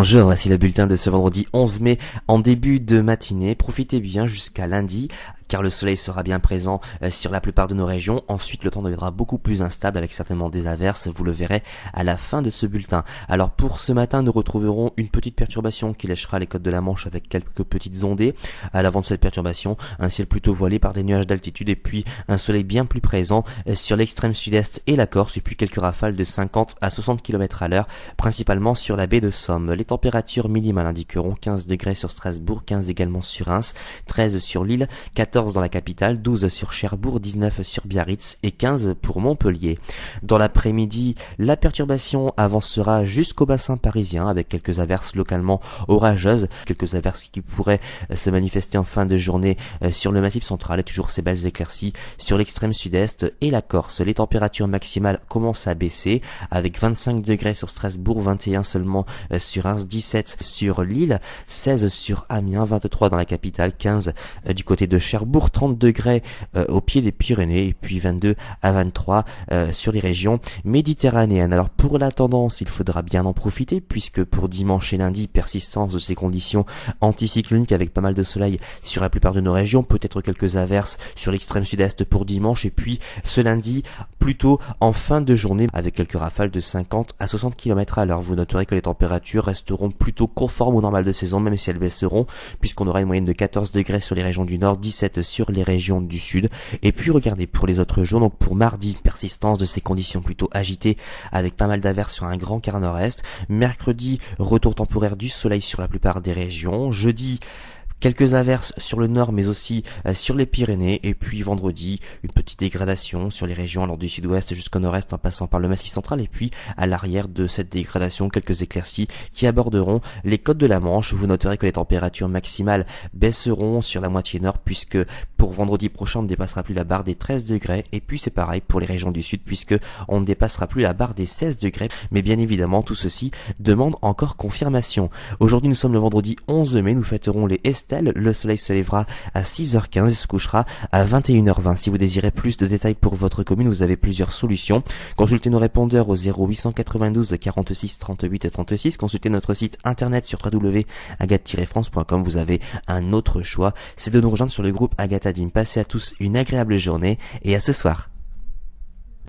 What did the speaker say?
Bonjour, voici le bulletin de ce vendredi 11 mai en début de matinée. Profitez bien jusqu'à lundi, car le soleil sera bien présent sur la plupart de nos régions. Ensuite, le temps deviendra beaucoup plus instable avec certainement des averses. Vous le verrez à la fin de ce bulletin. Alors pour ce matin, nous retrouverons une petite perturbation qui lèchera les côtes de la Manche avec quelques petites ondées. À l'avant de cette perturbation, un ciel plutôt voilé par des nuages d'altitude et puis un soleil bien plus présent sur l'extrême sud-est et la Corse, et puis quelques rafales de 50 à 60 km à l'heure, principalement sur la baie de Somme. Les températures minimales indiqueront 15 degrés sur Strasbourg, 15 également sur Reims, 13 sur Lille, 14 dans la capitale, 12 sur Cherbourg, 19 sur Biarritz et 15 pour Montpellier. Dans l'après-midi, la perturbation avancera jusqu'au bassin parisien avec quelques averses localement orageuses, quelques averses qui pourraient se manifester en fin de journée sur le massif central et toujours ces belles éclaircies sur l'extrême sud-est et la Corse. Les températures maximales commencent à baisser avec 25 degrés sur Strasbourg, 21 seulement sur Reims, 17 sur Lille, 16 sur Amiens, 23 dans la capitale, 15 du côté de Cherbourg, 30 degrés au pied des Pyrénées et puis 22 à 23 sur les régions méditerranéennes. Alors pour la tendance, il faudra bien en profiter puisque pour dimanche et lundi, persistance de ces conditions anticycloniques avec pas mal de soleil sur la plupart de nos régions, peut-être quelques averses sur l'extrême sud-est pour dimanche et puis ce lundi plutôt en fin de journée avec quelques rafales de 50 à 60 km à l'heure. Vous noterez que les températures resteront plutôt conformes au normal de saison même si elles baisseront puisqu'on aura une moyenne de 14 degrés sur les régions du nord, 17 sur les régions du sud. Et puis regardez pour les autres jours, donc pour mardi, persistance de ces conditions plutôt agitées avec pas mal d'averses sur un grand quart nord-est. Mercredi, retour temporaire du soleil sur la plupart des régions. Jeudi, quelques averses sur le nord mais aussi sur les Pyrénées et puis vendredi une petite dégradation sur les régions allant du sud-ouest jusqu'au nord-est en passant par le massif central et puis à l'arrière de cette dégradation quelques éclaircies qui aborderont les côtes de la Manche. Vous noterez que les températures maximales baisseront sur la moitié nord puisque pour vendredi prochain on ne dépassera plus la barre des 13 degrés et puis c'est pareil pour les régions du sud puisque on ne dépassera plus la barre des 16 degrés mais bien évidemment tout ceci demande encore confirmation. Aujourd'hui nous sommes le vendredi 11 mai, nous fêterons les Estelles. Le soleil se lèvera à 6h15 et se couchera à 21h20. Si vous désirez plus de détails pour votre commune, vous avez plusieurs solutions. Consultez nos répondeurs au 0892 46 38 et 36. Consultez notre site internet sur www.agathe-france.com. Vous avez un autre choix, c'est de nous rejoindre sur le groupe Agathe Adim. Passez à tous une agréable journée et à ce soir.